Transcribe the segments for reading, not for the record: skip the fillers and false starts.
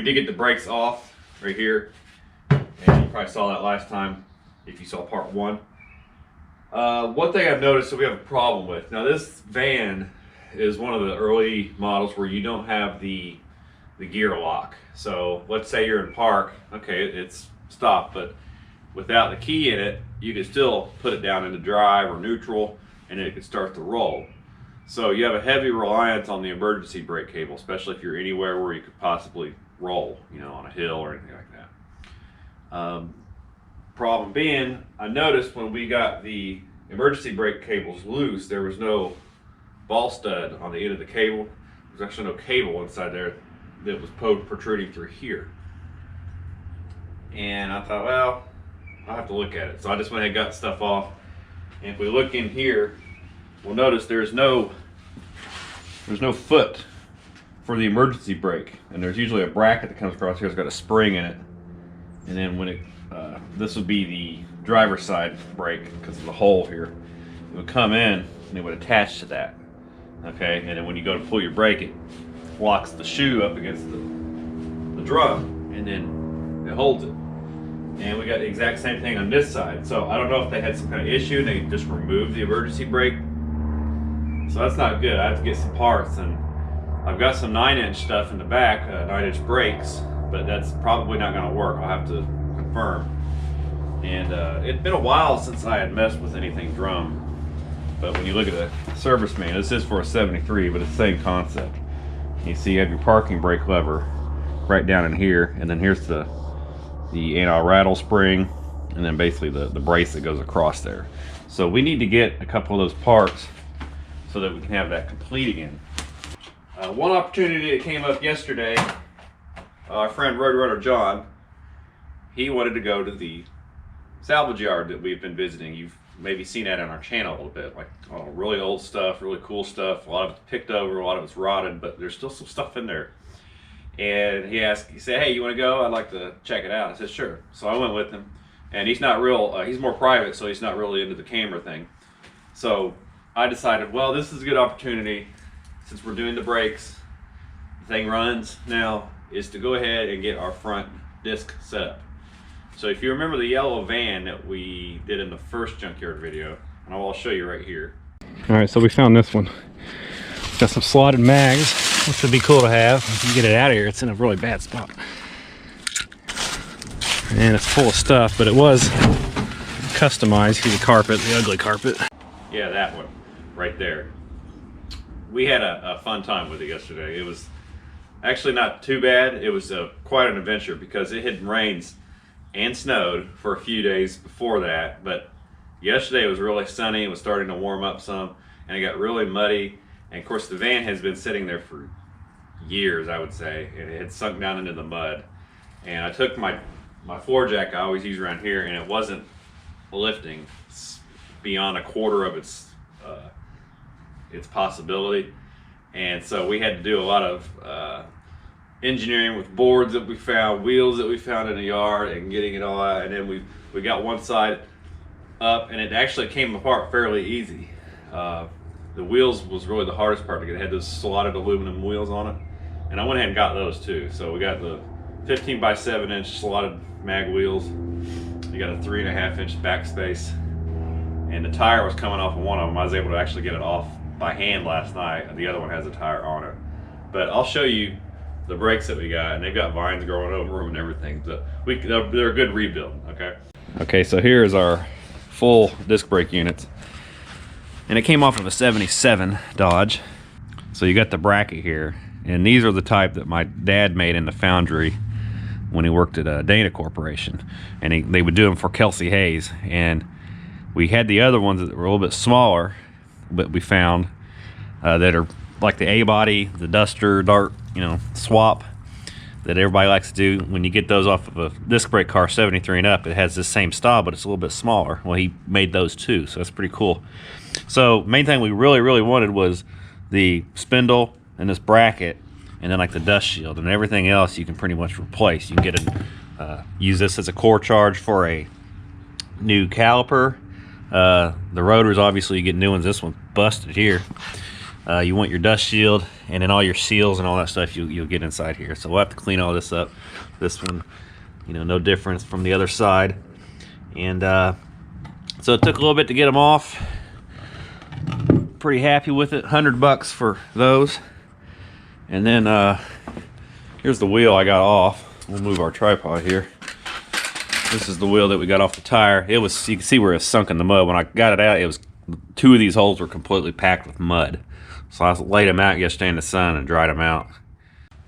we did get the brakes off right here, and you probably saw that last time if you saw part one. One thing I've noticed that we have a problem with, now this van is one of the early models where you don't have the gear lock. So let's say you're in park, okay, it's stopped, but without the key in it, you can still put it down into drive or neutral, and it can start to roll. So you have a heavy reliance on the emergency brake cable, especially if you're anywhere where you could possibly roll, you know, on a hill or anything like that. Problem being, I noticed when we got the emergency brake cables loose, there was no ball stud on the end of the cable. There's actually no cable inside there that was protruding through here. And I thought, well, I'll have to look at it. So I just went ahead and got stuff off. And if we look in here, we'll notice there's no foot for the emergency brake. And there's usually a bracket that comes across here. It's got a spring in it. And then when it, this would be the driver's side brake because of the hole here. It would come in and it would attach to that. Okay, and then when you go to pull your brake, it locks the shoe up against the drum, and then it holds it. And we got the exact same thing on this side. So I don't know if they had some kind of issue and they just removed the emergency brake. So that's not good. I have to get some parts, and I've got some 9-inch stuff in the back, 9-inch brakes, but that's probably not going to work. I'll have to confirm. And it's been a while since I had messed with anything drum. But when you look at the service manual, this is for a 73, but it's the same concept. You see you have your parking brake lever right down in here, and then here's the anti-rattle spring, and then basically the brace that goes across there. So we need to get a couple of those parts so that we can have that complete again. One opportunity that came up yesterday, our friend Roadrunner John, he wanted to go to the salvage yard that we've been visiting. You've maybe seen that on our channel a little bit, like really old stuff, really cool stuff. A lot of it's picked over, a lot of it's rotted, but there's still some stuff in there. And he said, hey, you want to go? I'd like to check it out. I said, sure. So I went with him, and he's not real, he's more private, so he's not really into the camera thing. So I decided, well, this is a good opportunity, since we're doing the brakes, the thing runs now, is to go ahead and get our front disc set up. So if you remember the yellow van that we did in the first junkyard video, and I'll show you right here. All right, so we found this one. Got some slotted mags, which would be cool to have. If you get it out of here, it's in a really bad spot. And it's full of stuff, but it was customized. See the carpet, the ugly carpet. Yeah, that one right there. We had a fun time with it yesterday. It was actually not too bad. It was quite an adventure because it had rained and snowed for a few days before that, but yesterday it was really sunny. It was starting to warm up some, and it got really muddy. And of course the van has been sitting there for years, I would say, and it had sunk down into the mud. And I took my floor jack I always use around here, and it wasn't lifting beyond a quarter of its possibility. And so we had to do a lot of engineering with boards that we found, wheels that we found in the yard, and getting it all out. And then we got one side up, and it actually came apart fairly easy. The wheels was really the hardest part to get. It had those slotted aluminum wheels on it, and I went ahead and got those too. So we got the 15 by 7-inch slotted mag wheels. You got a 3.5-inch backspace, and the tire was coming off of one of them. I was able to actually get it off by hand last night, and the other one has a tire on it. But I'll show you the brakes that we got, and they've got vines growing over them and everything. So they're a good rebuild. Okay, so here is our full disc brake units, and it came off of a 77 Dodge. So you got the bracket here, and these are the type that my dad made in the foundry when he worked at Dana Corporation, and they would do them for Kelsey Hayes. And we had the other ones that were a little bit smaller, but we found that are like the A-body, the Duster, Dart, swap that everybody likes to do. When you get those off of a disc brake car 73 and up, it has this same style, but it's a little bit smaller. Well, he made those too, so that's pretty cool. So main thing we really wanted was the spindle and this bracket, and then like the dust shield, and everything else you can pretty much replace. You can get use this as a core charge for a new caliper. The rotors, obviously you get new ones. This one's busted here, You want your dust shield, and then all your seals and all that stuff you'll get inside here. So we'll have to clean all this up. This one, you know, no difference from the other side. And so it took a little bit to get them off. Pretty happy with it. $100 for those. And then here's the wheel I got off. We'll move our tripod here. This is the wheel that we got off the tire. It was, you can see where it's sunk in the mud. When I got it out, it was, 2 of these holes were completely packed with mud. So I laid them out yesterday in the sun and dried them out.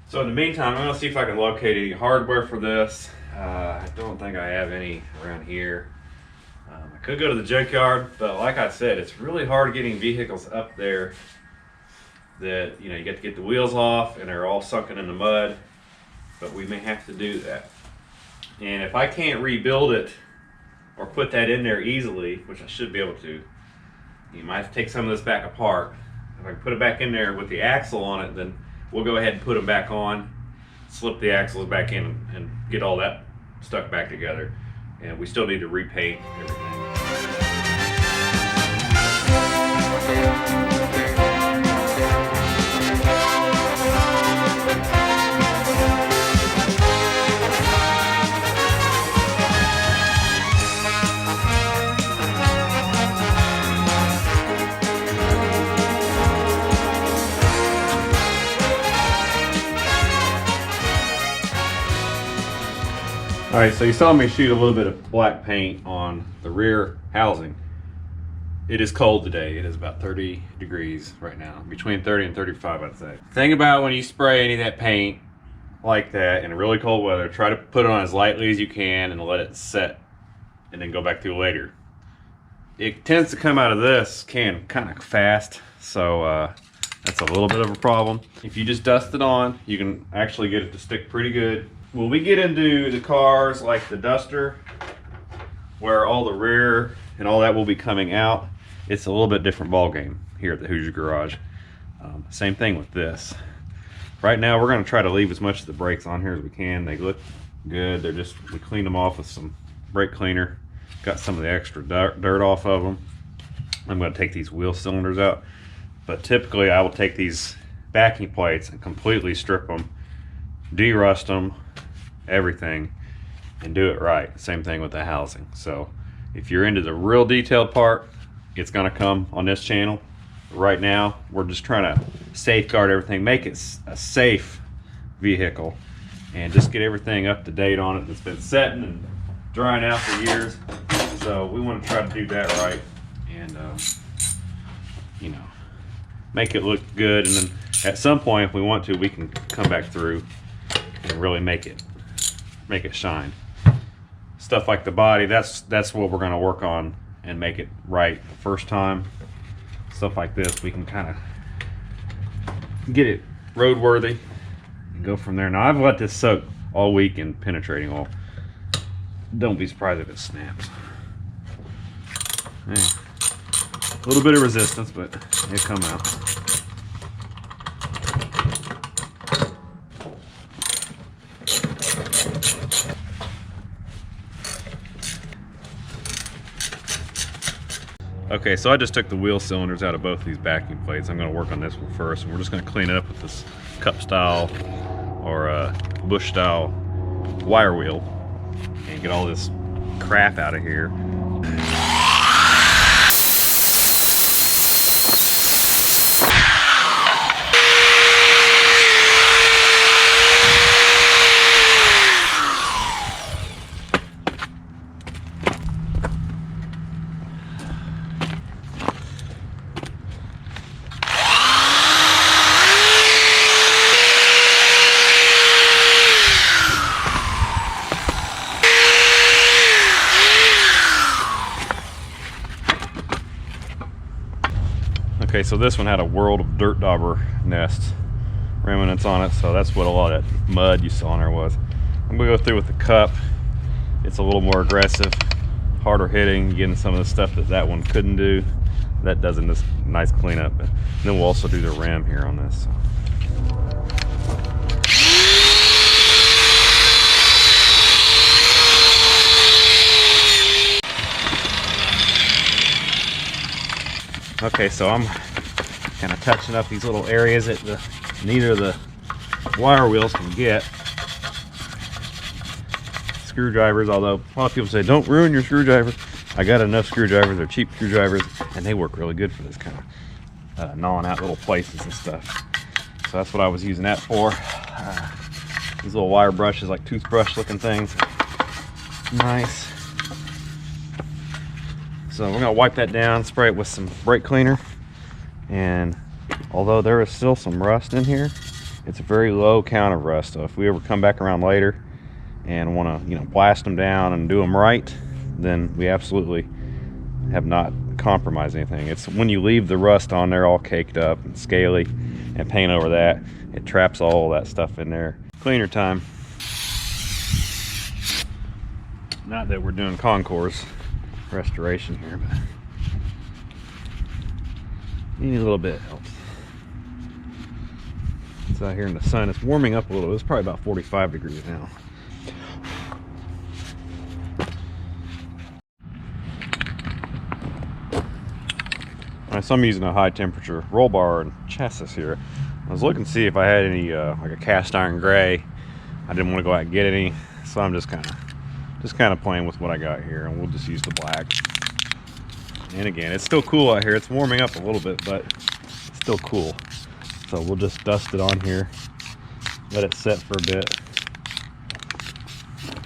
So in the meantime, I'm gonna see if I can locate any hardware for this. I don't think I have any around here. I could go to the junkyard, but like I said, it's really hard getting vehicles up there that, you know, you get to get the wheels off and they're all sunken in the mud, but we may have to do that. And if I can't rebuild it or put that in there easily, which I should be able to, you might have to take some of this back apart. If I put it back in there with the axle on it, then we'll go ahead and put them back on, slip the axles back in, and get all that stuck back together. And we still need to repaint everything. All right, so you saw me shoot a little bit of black paint on the rear housing. It is cold today. It is about 30 degrees right now, between 30 and 35, I'd say. Thing about when you spray any of that paint like that in really cold weather, try to put it on as lightly as you can and let it set and then go back through later. It tends to come out of this can kind of fast, so that's a little bit of a problem. If you just dust it on, you can actually get it to stick pretty good. When we get into the cars like the Duster, where all the rear and all that will be coming out, it's a little bit different ball game here at the Hoosier Garage. Same thing with this. Right now we're going to try to leave as much of the brakes on here as we can. They look good. They're just, we cleaned them off with some brake cleaner. Got some of the extra dirt off of them. I'm going to take these wheel cylinders out. But typically I will take these backing plates and completely strip them, de-rust them, everything, and do it right. Same thing with the housing. So if you're into the real detailed part, it's going to come on this channel. Right now we're just trying to safeguard everything, make it a safe vehicle, and just get everything up to date on it that's been setting and drying out for years. So we want to try to do that right, and you know, make it look good. And then at some point, if we want to, we can come back through and really make it shine. Stuff like the body, that's what we're going to work on and make it right the first time. Stuff like this, we can kind of get it roadworthy and go from there. Now I've let this soak all week in penetrating oil. Don't be surprised if it snaps. Hey, a little bit of resistance, but it come out. Okay, so I just took the wheel cylinders out of both of these backing plates. I'm going to work on this one first, and we're just going to clean it up with this cup style or bush style wire wheel and get all this crap out of here. Okay, so this one had a world of dirt dauber nest remnants on it, so that's what a lot of that mud you saw in there was. I'm gonna go through with the cup. It's a little more aggressive, harder hitting, getting some of the stuff that one couldn't do. That does a nice cleanup. And then we'll also do the rim here on this. Okay, so I'm kind of touching up these little areas that neither of the wire wheels can get. Screwdrivers, although a lot of people say don't ruin your screwdriver. I got enough screwdrivers. They're cheap screwdrivers, and they work really good for this kind of gnawing out little places and stuff. So that's what I was using that for. These little wire brushes, like toothbrush looking things. Nice. So we're gonna wipe that down, spray it with some brake cleaner, and although there is still some rust in here, it's a very low count of rust. So if we ever come back around later and want to, blast them down and do them right, then we absolutely have not compromised anything. It's when you leave the rust on there all caked up and scaly and paint over that, it traps all that stuff in there. Cleaner time. Not that we're doing concours restoration here, but you need a little bit of help. It's out here in the sun. It's warming up a little. It's probably about 45 degrees now. Alright, so I'm using a high temperature roll bar and chassis here. I was looking to see if I had any like a cast iron gray. I didn't want to go out and get any, so I'm just kind of playing with what I got here, and we'll just use the black. And again, it's still cool out here. It's warming up a little bit, but it's still cool. So we'll just dust it on here, let it set for a bit.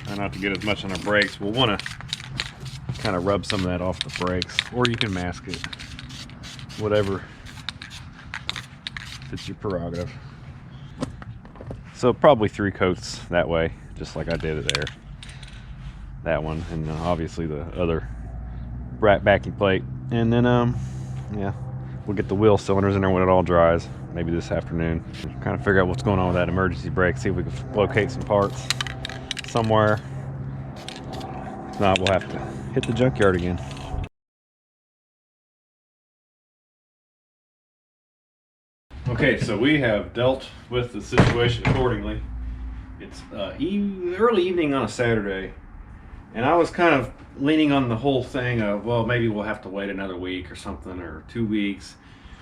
Try not to get as much on our brakes. We'll want to kind of rub some of that off the brakes, or you can mask it. Whatever fits your prerogative. So probably 3 coats that way, just like I did it there. That one, and obviously the other backing plate. And then yeah, we'll get the wheel cylinders in there when it all dries, maybe this afternoon. Kind of figure out what's going on with that emergency brake, see if we can locate some parts somewhere. If not, we'll have to hit the junkyard again. Okay, so we have dealt with the situation accordingly. It's early evening on a Saturday, and I was kind of leaning on the whole thing of, well, maybe we'll have to wait another week or something, or 2 weeks,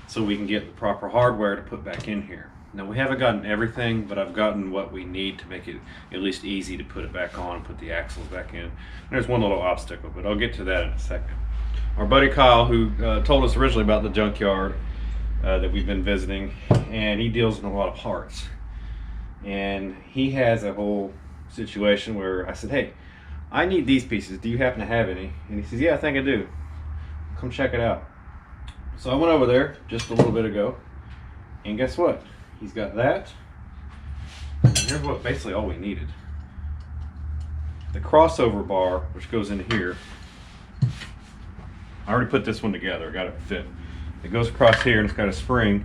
so we can get the proper hardware to put back in here. Now, we haven't gotten everything, but I've gotten what we need to make it at least easy to put it back on and put the axles back in. And there's one little obstacle, but I'll get to that in a second. Our buddy Kyle, who told us originally about the junkyard that we've been visiting, and he deals in a lot of parts. And he has a whole situation where I said, hey, I need these pieces. Do you happen to have any? And he says, yeah, I think I do. Come check it out. So I went over there just a little bit ago, and guess what? He's got that. And here's what basically all we needed. The crossover bar, which goes into here. I already put this one together. I got it fit. It goes across here, and it's got a spring,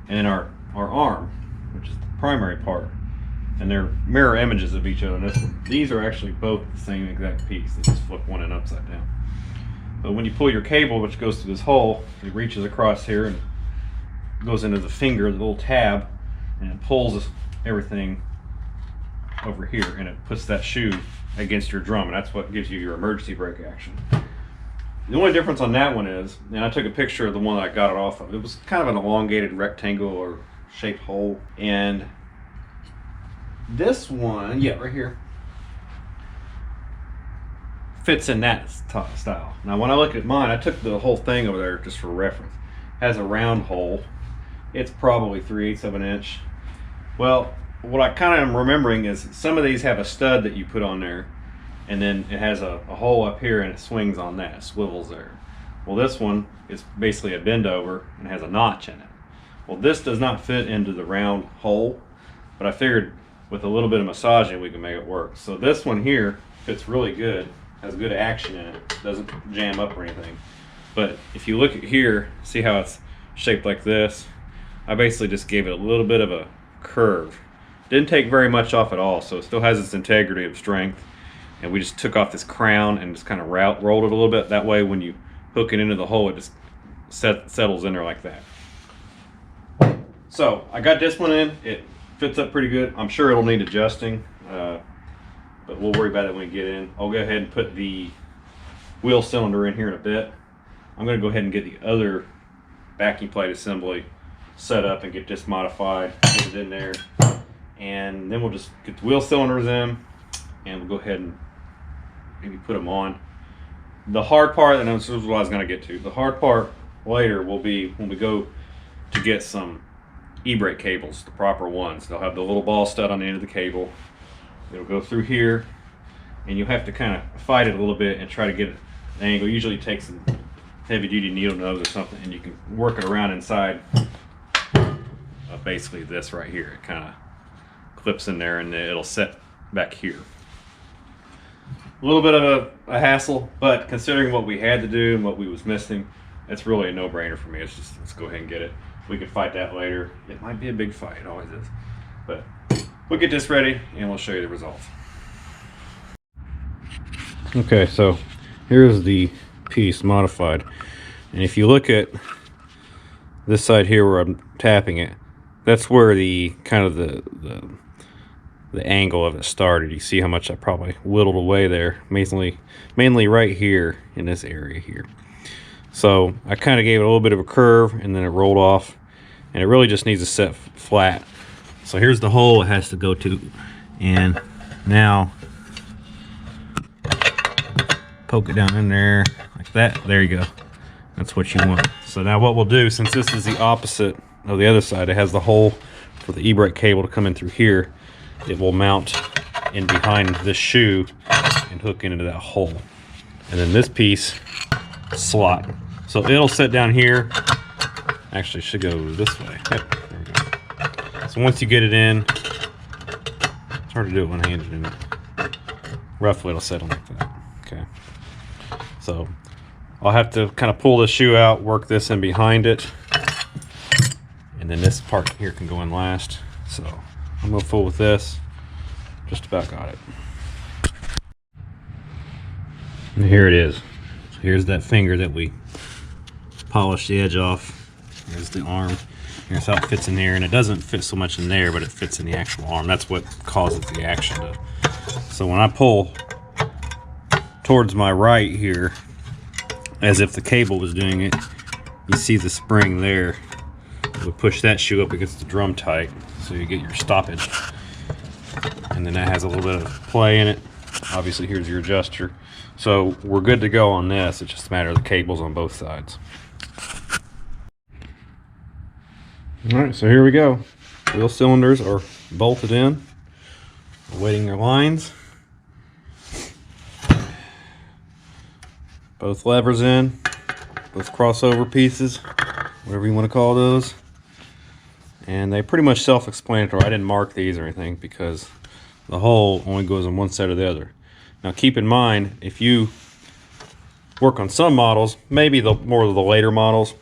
and then our arm, which is the primary part, and they're mirror images of each other. And these are actually both the same exact piece. They just flip one end upside down. But when you pull your cable, which goes through this hole, it reaches across here and goes into the finger, the little tab, and it pulls everything over here, and it puts that shoe against your drum, and that's what gives you your emergency brake action. The only difference on that one is, and I took a picture of the one that I got it off of, it was kind of an elongated rectangular shaped hole, and this one, yeah, right here, fits in that style. Now when I look at mine, I took the whole thing over there just for reference. It has a round hole. It's probably 3/8 of an inch. Well, what I kind of am remembering is some of these have a stud that you put on there, and then it has a hole up here, and it swings on that, swivels there. Well, this one is basically a bend over and has a notch in it. Well, this does not fit into the round hole, but I figured with a little bit of massaging we can make it work. So this one here fits really good, has good action in it, doesn't jam up or anything. But if you look at here, see how it's shaped like this? I basically just gave it a little bit of a curve. Didn't take very much off at all, so it still has its integrity of strength. And we just took off this crown and just kind of rolled it a little bit. That way when you hook it into the hole, it just settles in there like that. So I got this one in. It fits up pretty good. I'm sure it'll need adjusting, but we'll worry about it when we get in. I'll go ahead and put the wheel cylinder in here in a bit. I'm going to go ahead and get the other backing plate assembly set up and get this modified, get it in there, and then we'll just get the wheel cylinders in, and we'll go ahead and maybe put them on. The hard part, and this is what I was going to get to, the hard part later will be when we go to get some e-brake cables, the proper ones. They'll have the little ball stud on the end of the cable. It'll go through here, and you'll have to kind of fight it a little bit and try to get an angle. Usually it takes some heavy duty needle nose or something, and you can work it around inside basically this right here. It kind of clips in there and it'll set back here. A little bit of a hassle, but considering what we had to do and what we was missing, it's really a no-brainer for me. It's just, let's go ahead and get it. We can fight that later. It might be a big fight, it always is. But we'll get this ready and we'll show you the results. Okay, so here's the piece modified. And if you look at this side here where I'm tapping it, that's where the kind of the angle of it started. You see how much I probably whittled away there, mainly right here in this area here. So I kind of gave it a little bit of a curve and then it rolled off, and it really just needs to set flat. So here's the hole it has to go to, and now poke it down in there like that. There you go. That's what you want. So now what we'll do, since this is the opposite of the other side, it has the hole for the e-brake cable to come in through here. It will mount in behind this shoe and hook into that hole. And then this piece slot. So it'll sit down here. Actually, it should go this way. Yep, there we go. So once you get it in, it's hard to do it one handed, isn't it? Roughly it'll settle like that. Okay. So I'll have to kind of pull this shoe out, work this in behind it, and then this part here can go in last. So I'm gonna fool with this. Just about got it. And here it is. So here's that finger that we polished the edge off. Here's the arm. Here's how it fits in here, and it doesn't fit so much in there, but it fits in the actual arm. That's what causes the action to. So when I pull towards my right here, as if the cable was doing it, you see the spring there. We push that shoe up against the drum tight, so you get your stoppage. And then that has a little bit of play in it. Obviously here's your adjuster. So we're good to go on this. It's just a matter of the cables on both sides. Alright, so here we go. Wheel cylinders are bolted in, awaiting their lines. Both levers in, both crossover pieces, whatever you want to call those. And they pretty much self-explanatory. I didn't mark these or anything because the hole only goes on one side or the other. Now keep in mind, if you work on some models, maybe the more of the later models,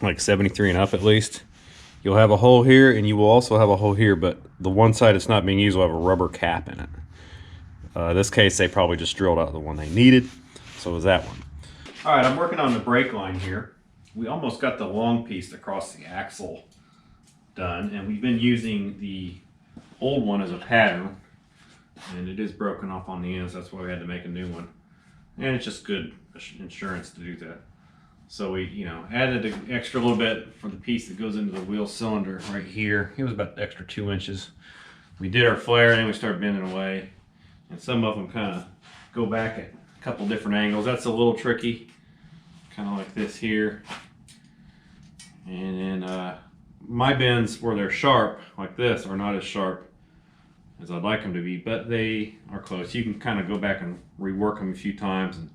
like 73 and up at least, you'll have a hole here and you will also have a hole here, but the one side that's not being used will have a rubber cap in it. In this case, they probably just drilled out the one they needed, so it was that one. All right, I'm working on the brake line here. We almost got the long piece across the axle done, and we've been using the old one as a pattern, and it is broken off on the ends. That's why we had to make a new one, and it's just good insurance to do that. So we, added an extra little bit for the piece that goes into the wheel cylinder right here. It was about the extra 2 inches. We did our flare, and then we started bending away, and some of them kind of go back at a couple different angles. That's a little tricky, kind of like this here. And then my bends where they're sharp like this are not as sharp as I'd like them to be, but they are close. You can kind of go back and rework them a few times and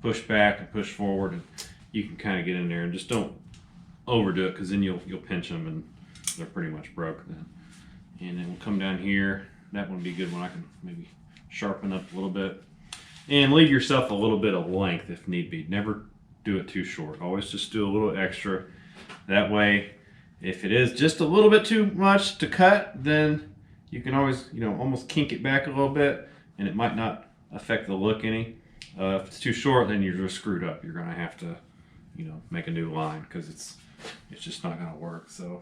push back and push forward, and you can kind of get in there, and just don't overdo it, because then you'll pinch them and they're pretty much broke then. And then we'll come down here. That one would be a good one. I can maybe sharpen up a little bit and leave yourself a little bit of length if need be. Never do it too short. Always just do a little extra. That way, if it is just a little bit too much to cut, then you can always, almost kink it back a little bit, and it might not affect the look any. If it's too short, then you're just screwed up. You're gonna have to, make a new line, because it's just not gonna work. So.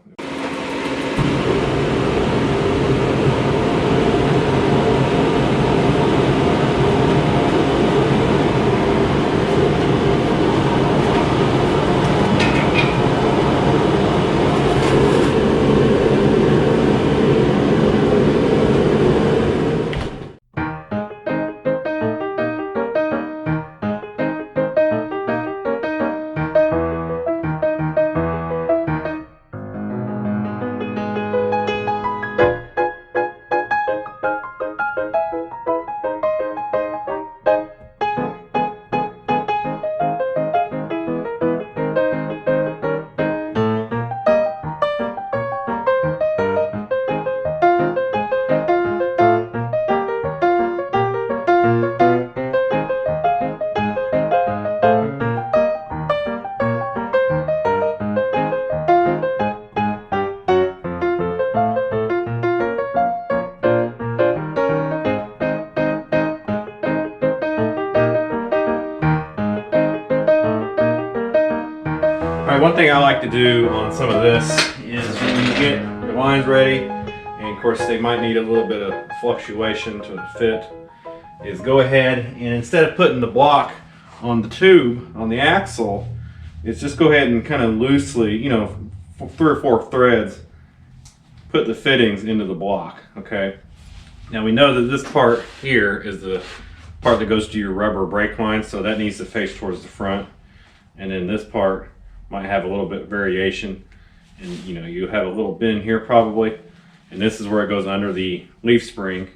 thing I like to do on some of this is when you get the lines ready, and of course they might need a little bit of fluctuation to fit, is go ahead and instead of putting the block on the tube, on the axle, is just go ahead and kind of loosely, you know, 3 or 4 threads, put the fittings into the block, okay? Now we know that this part here is the part that goes to your rubber brake line, so that needs to face towards the front. And then this part might have a little bit of variation, and you know, you have a little bend here probably, and this is where it goes under the leaf spring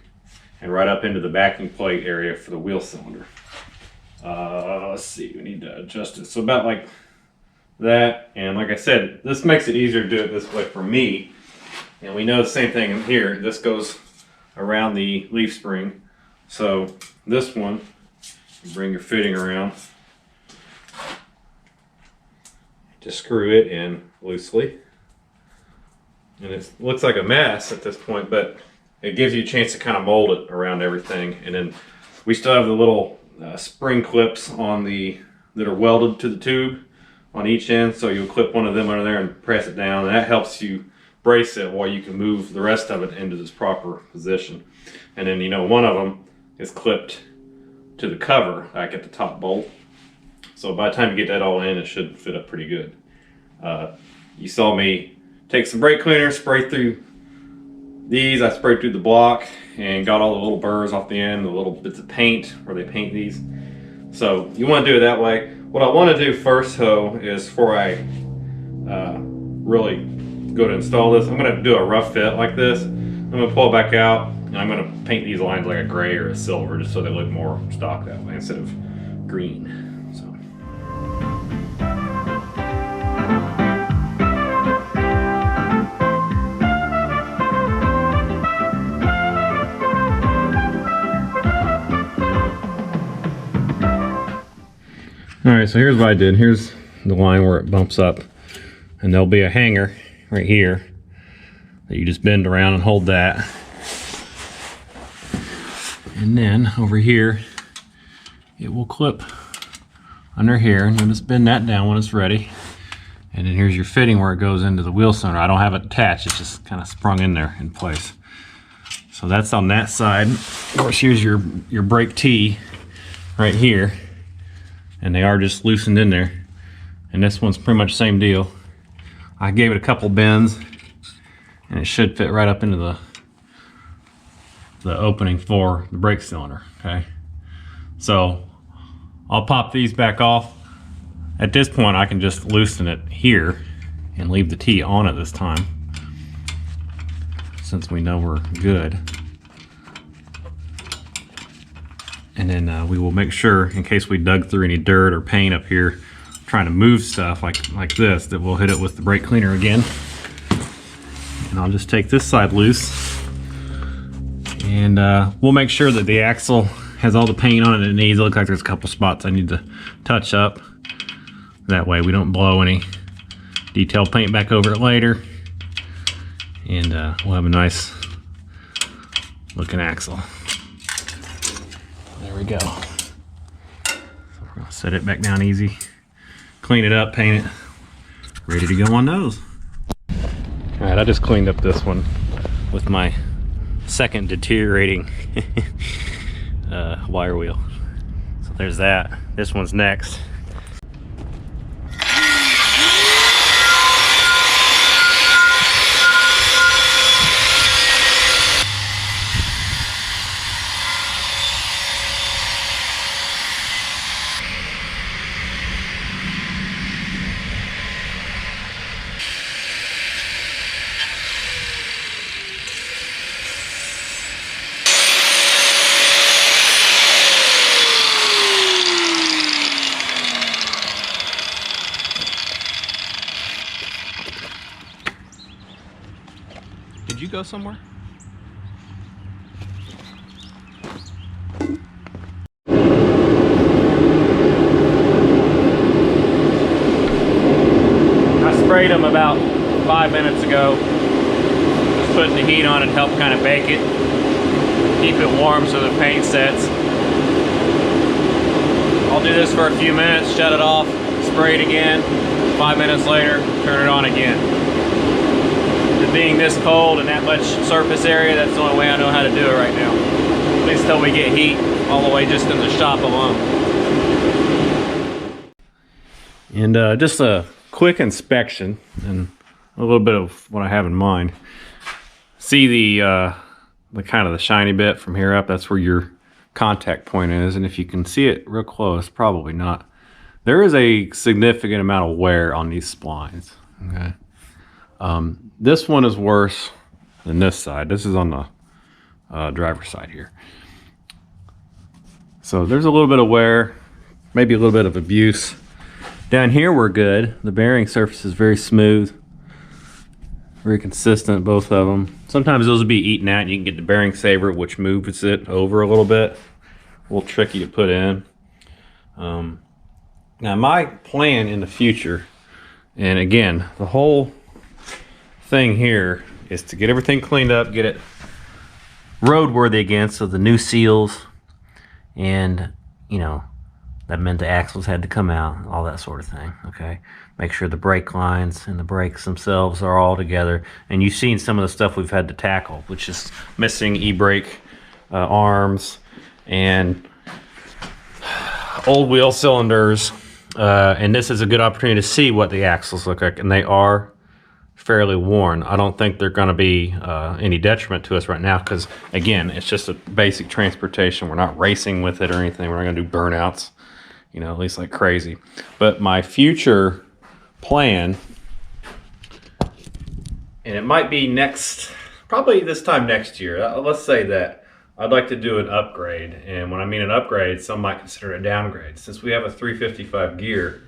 and right up into the backing plate area for the wheel cylinder. Let's see, we need to adjust it so about like that. And like I said, this makes it easier to do it this way for me. And we know the same thing in here. This goes around the leaf spring, so this one, you bring your fitting around, just screw it in loosely, and it looks like a mess at this point, but it gives you a chance to kind of mold it around everything. And then we still have the little spring clips on that are welded to the tube on each end, so you'll clip one of them under there and press it down, and that helps you brace it while you can move the rest of it into this proper position. And then, you know, one of them is clipped to the cover, like at the top bolt. So by the time you get that all in, it should fit up pretty good. You saw me take some brake cleaner, spray through these. I sprayed through the block and got all the little burrs off the end, the little bits of paint where they paint these. So you want to do it that way. What I want to do first, though, is before I really go to install this, I'm going to do a rough fit like this. I'm going to pull it back out, and I'm going to paint these lines like a gray or a silver, just so they look more stock that way instead of green. So. All right, so here's what I did. Here's the line where it bumps up, and there'll be a hanger right here that you just bend around and hold that. And then over here, it will clip under here, and you'll just bend that down when it's ready. And then here's your fitting where it goes into the wheel cylinder. I don't have it attached, it's just kind of sprung in there in place. So that's on that side. Of course, here's your brake tee right here, and they are just loosened in there. And this one's pretty much the same deal. I gave it a couple bends, and it should fit right up into the opening for the brake cylinder, okay? So I'll pop these back off. At this point, I can just loosen it here and leave the tee on it this time, since we know we're good. And then we will make sure, in case we dug through any dirt or paint up here, trying to move stuff like this, that we'll hit it with the brake cleaner again. And I'll just take this side loose, and we'll make sure that the axle has all the paint on it it needs. It looks like there's a couple spots I need to touch up. That way we don't blow any detail paint back over it later, and we'll have a nice looking axle. There we go. So we're gonna set it back down easy, clean it up, paint it, ready to go on those. All right, I just cleaned up this one with my second deteriorating wire wheel. So there's that. This one's next. Did you go somewhere? I sprayed them about 5 minutes ago. Just putting the heat on it to help kind of bake it. Keep it warm so the paint sets. I'll do this for a few minutes, shut it off, spray it again. 5 minutes later, turn it on again. It being this cold and that much surface area, that's the only way I know how to do it right now. At least until we get heat all the way just in the shop alone. And just a quick inspection and a little bit of what I have in mind. See the kind of the shiny bit from here up? That's where your contact point is, and if you can see it real close, probably not. There is a significant amount of wear on these splines. Okay, this one is worse than this side. This is on the driver's side here. So there's a little bit of wear, maybe a little bit of abuse. Down here we're good. The bearing surface is very smooth, very consistent, both of them. Sometimes those will be eaten out and you can get the bearing saver, which moves it over a little bit. A little tricky to put in. Now my plan in the future, and again, the whole thing here is to get everything cleaned up, get it roadworthy again, so the new seals, and you know, that meant the axles had to come out, all that sort of thing, okay? Make sure the brake lines and the brakes themselves are all together. And you've seen some of the stuff we've had to tackle, which is missing e-brake arms and old wheel cylinders. And this is a good opportunity to see what the axles look like, and they are fairly worn. I don't think they're gonna be any detriment to us right now, because again, it's just a basic transportation. We're not racing with it or anything. We're not gonna do burnouts, you know, at least like crazy. But my future plan, and it might be probably this time next year, let's say that I'd like to do an upgrade. And when I mean an upgrade, some might consider it a downgrade. Since we have a 355 gear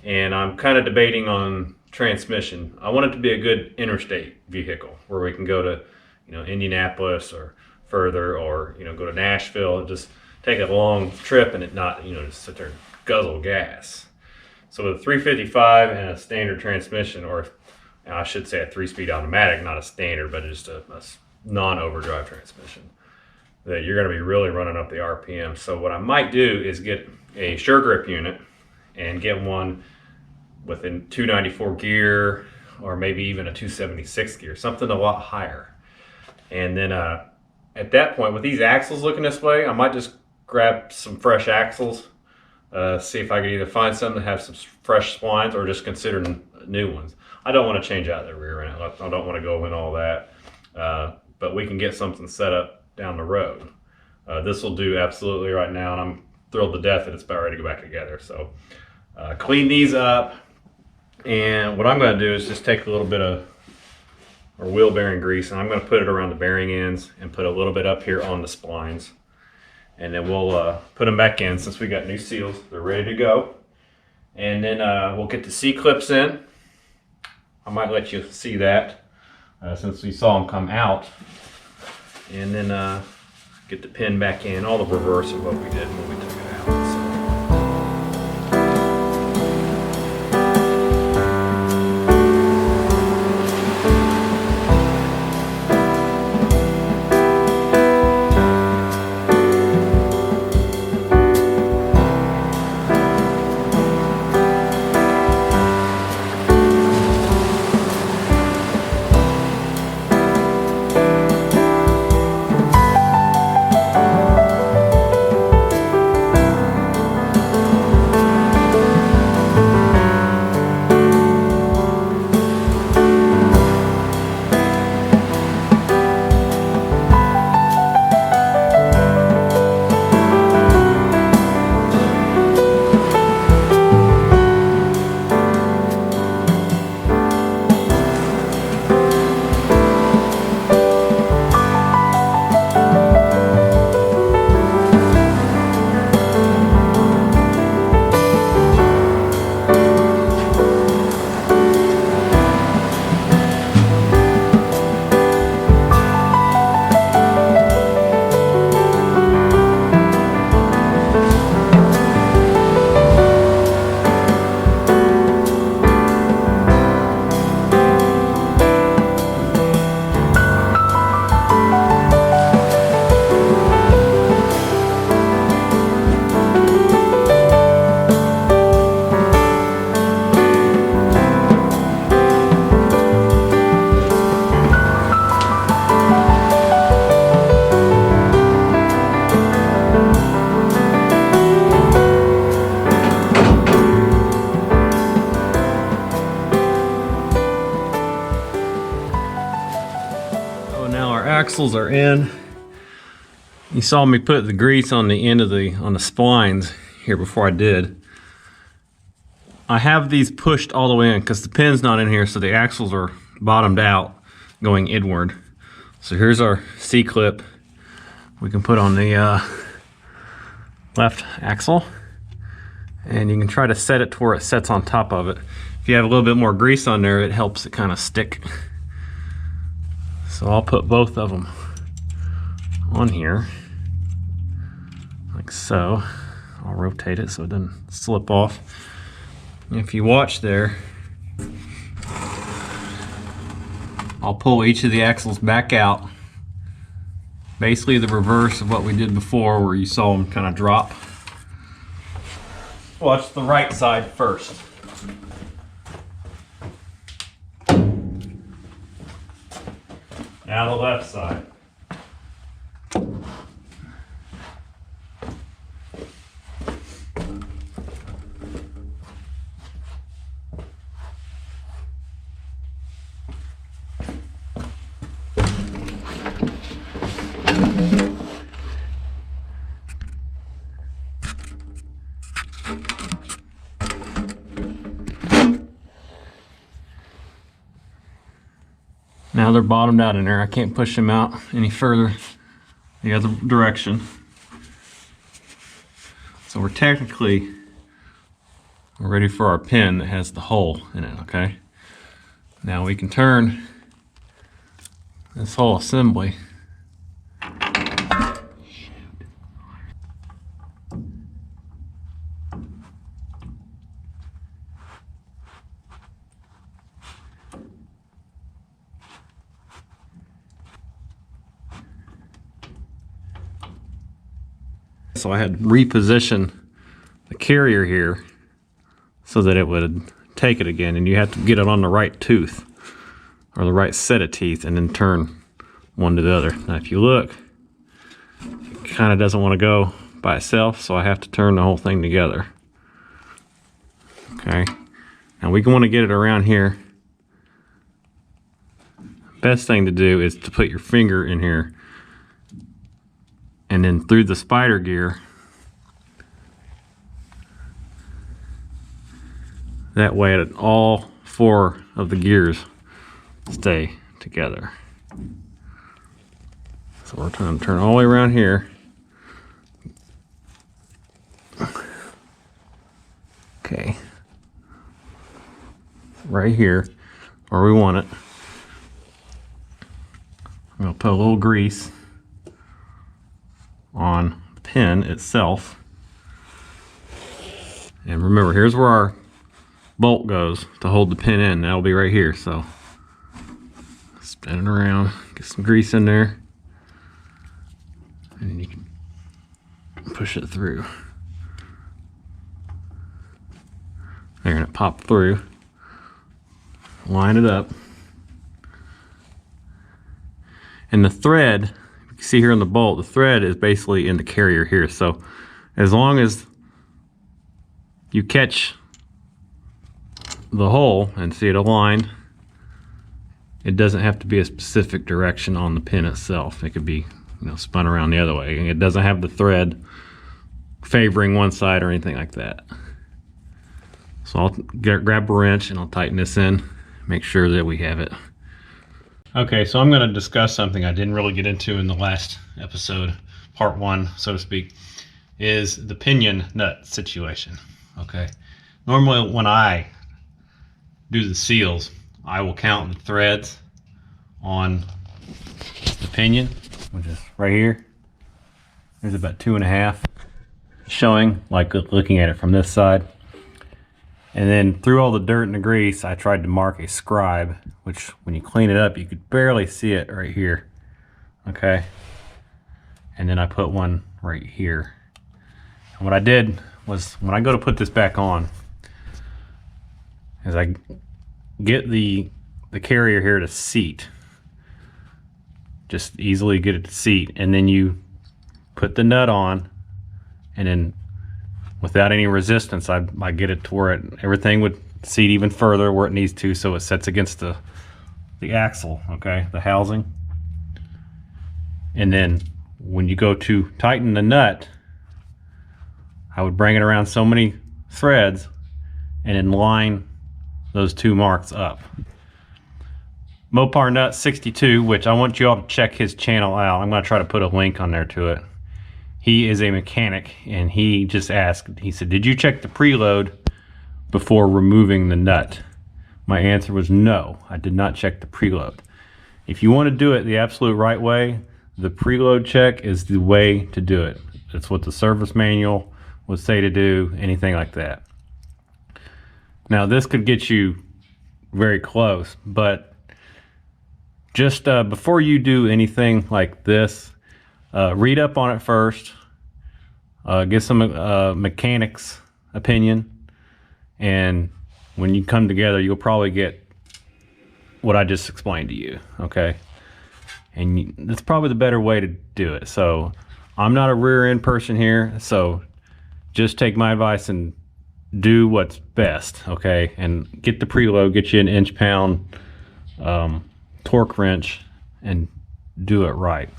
and I'm kind of debating on transmission, I want it to be a good interstate vehicle where we can go to, you know, Indianapolis or further, or, you know, go to Nashville and just take a long trip and it not, you know, just sit there and guzzle gas. So with a 355 and a standard transmission, or I should say a 3-speed automatic, not a standard, but just a non-overdrive transmission, that you're going to be really running up the RPM. So what I might do is get a sure grip unit and get one with a 294 gear, or maybe even a 276 gear, something a lot higher. And then at that point, with these axles looking this way, I might just grab some fresh axles, see if I could either find some that have some fresh splines or just consider new ones. I don't want to change out the rear end. I don't want to go in all that, but we can get something set up down the road. This will do absolutely right now, and I'm thrilled to death that it's about ready to go back together. So clean these up, and what I'm going to do is just take a little bit of our wheel bearing grease, and I'm going to put it around the bearing ends and put a little bit up here on the splines. And then we'll put them back in since we got new seals. They're ready to go. And then we'll get the C-clips in. I might let you see that since we saw them come out. And then get the pin back in, all the reverse of what we did when we took it out. axles are in. You saw me put the grease on the end of the splines here before I did. I have these pushed all the way in because the pin's not in here, so the axles are bottomed out going inward. So here's our C-clip we can put on the left axle, and you can try to set it to where it sets on top of it. If you have a little bit more grease on there, it helps it kind of stick. So I'll put both of them on here like so. I'll rotate it so it doesn't slip off. And if you watch there, I'll pull each of the axles back out. Basically the reverse of what we did before, where you saw them kind of drop. Watch the right side first. Now the left side. Now they're bottomed out in there. I can't push them out any further the other direction. So we're ready for our pin that has the hole in it, okay? Now we can turn this whole assembly. So I had repositioned the carrier here so that it would take it again, and you have to get it on the right tooth or the right set of teeth and then turn one to the other. Now if you look, it kind of doesn't want to go by itself, so I have to turn the whole thing together. Okay, now we want to get it around here. Best thing to do is to put your finger in here and then through the spider gear. That way all 4 of the gears stay together. So we're trying to turn all the way around here. Okay. Right here, where we want it. I'm gonna put a little grease on the pin itself. And remember, here's where our bolt goes to hold the pin in. That'll be right here. So spin it around, get some grease in there, and then you can push it through. There, and it popped through. Line it up. And the thread, you can see here on the bolt, the thread is basically in the carrier here. So as long as you catch the hole and see it aligned, it doesn't have to be a specific direction on the pin itself. It could be, spun around the other way. It doesn't have the thread favoring one side or anything like that. So I'll grab a wrench and I'll tighten this in, make sure that we have it. Okay, so I'm going to discuss something I didn't really get into in the last episode, part 1, so to speak, is the pinion nut situation. Okay, normally when I do the seals, I will count the threads on the pinion, which is right here. There's about 2.5 showing, like looking at it from this side. And then through all the dirt and the grease, I tried to mark a scribe, which when you clean it up, you could barely see it right here. Okay. And then I put one right here. And what I did was, when I go to put this back on, is I get the carrier here to seat. Just easily get it to seat. And then you put the nut on, and then without any resistance, I get it to where everything would seat even further where it needs to, so it sets against the axle, okay, the housing. And then when you go to tighten the nut, I would bring it around so many threads and then line those two marks up. Mopar Nut 62, which I want you all to check his channel out. I'm going to try to put a link on there to it. He is a mechanic, and he just asked, he said, did you check the preload before removing the nut? My answer was no, I did not check the preload. If you want to do it the absolute right way, the preload check is the way to do it. That's what the service manual would say to do, anything like that. Now this could get you very close, but just before you do anything like this, read up on it first, get some mechanics opinion, and when you come together, you'll probably get what I just explained to you, okay? And that's probably the better way to do it. So I'm not a rear end person here, so just take my advice and do what's best, okay? And get the preload, get you an inch-pound torque wrench, and do it right.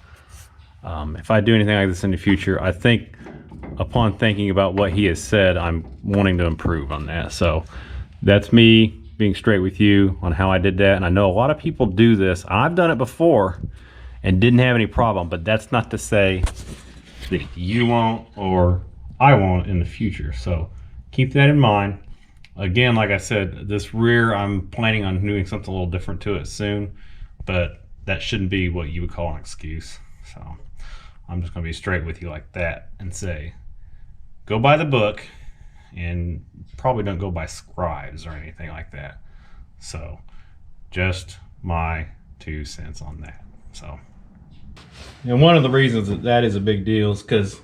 If I do anything like this in the future, I think upon thinking about what he has said, I'm wanting to improve on that. So that's me being straight with you on how I did that. And I know a lot of people do this. I've done it before and didn't have any problem, but that's not to say that you won't or I won't in the future. So keep that in mind. Again, like I said, this rear, I'm planning on doing something a little different to it soon, but that shouldn't be what you would call an excuse. So I'm just gonna be straight with you like that and say, go by the book, and probably don't go by scribes or anything like that. So just my 2 cents on that. So, and one of the reasons that that is a big deal is because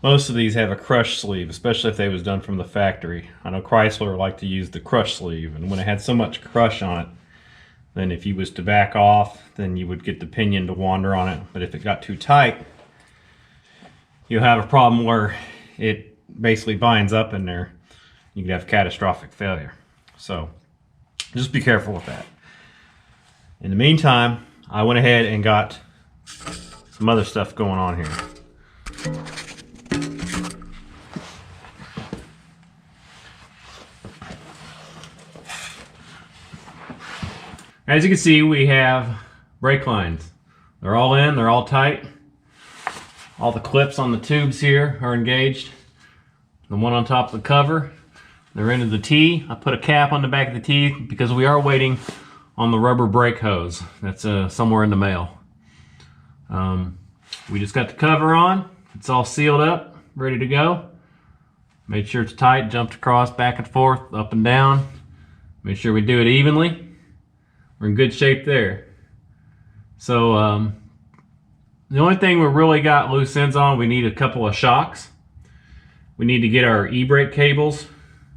most of these have a crush sleeve, especially if they was done from the factory. I know Chrysler liked to use the crush sleeve, and when it had so much crush on it, then if you was to back off, then you would get the pinion to wander on it. But if it got too tight, you'll have a problem where it basically binds up in there. You could have catastrophic failure. So just be careful with that. In the meantime, I went ahead and got some other stuff going on here. As you can see, we have brake lines. They're all in, they're all tight. All the clips on the tubes here are engaged. The one on top of the cover, they're into the T. I put a cap on the back of the T because we are waiting on the rubber brake hose. That's somewhere in the mail. We just got the cover on. It's all sealed up, ready to go. Made sure it's tight, jumped across, back and forth, up and down. Make sure we do it evenly. We're in good shape there. So the only thing we really got loose ends on, we need a couple of shocks. We need to get our e-brake cables.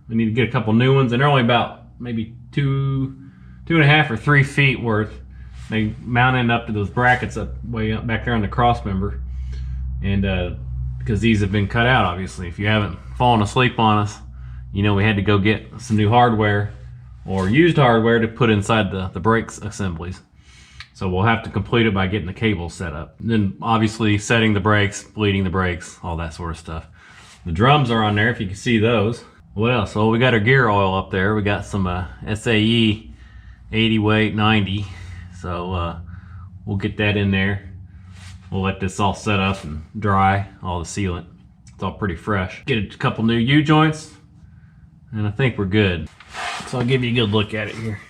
We need to get a couple new ones, and they're only about maybe 2.5 or 3 feet worth. They mount in up to those brackets up way up back there on the cross member. And because these have been cut out, obviously. If you haven't fallen asleep on us, you know we had to go get some new hardware or used hardware to put inside the brakes assemblies. So we'll have to complete it by getting the cables set up. And then obviously setting the brakes, bleeding the brakes, all that sort of stuff. The drums are on there if you can see those. What else? Well, we got our gear oil up there. We got some SAE 80 weight 90. So we'll get that in there. We'll let this all set up and dry, all the sealant. It's all pretty fresh. Get a couple new U-joints, and I think we're good. So I'll give you a good look at it here.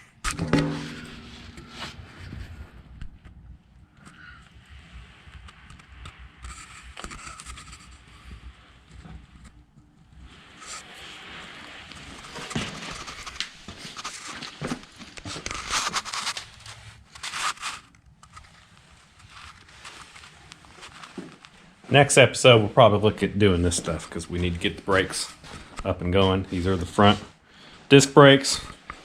Next episode, we'll probably look at doing this stuff because we need to get the brakes up and going. These are the front disc brakes,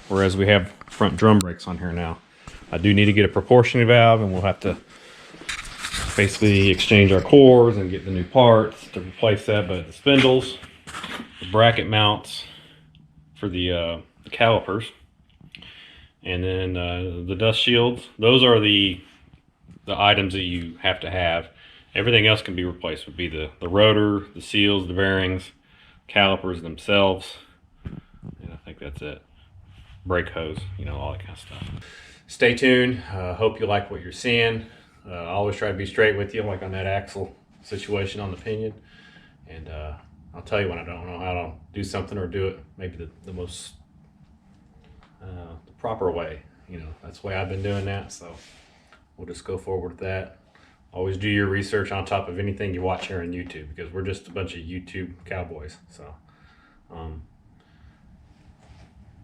whereas we have front drum brakes on here now. I do need to get a proportioning valve, and we'll have to basically exchange our cores and get the new parts to replace that. But the spindles, the bracket mounts for the calipers, and then the dust shields, those are the items that you have to have. Everything else can be replaced. Would be the rotor, the seals, the bearings, calipers themselves, and I think that's it. Brake hose, you know, all that kind of stuff. Stay tuned. Hope you like what you're seeing. I always try to be straight with you, like on that axle situation on the pinion. And I'll tell you when I don't know how to do something or do it maybe the most the proper way. You know, that's the way I've been doing that. So we'll just go forward with that. Always do your research on top of anything you watch here on YouTube, because we're just a bunch of YouTube cowboys. So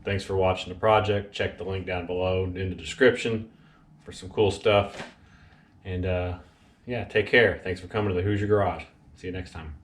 thanks for watching the project. Check the link down below in the description for some cool stuff. And yeah, take care. Thanks for coming to the Hoosier Garage. See you next time.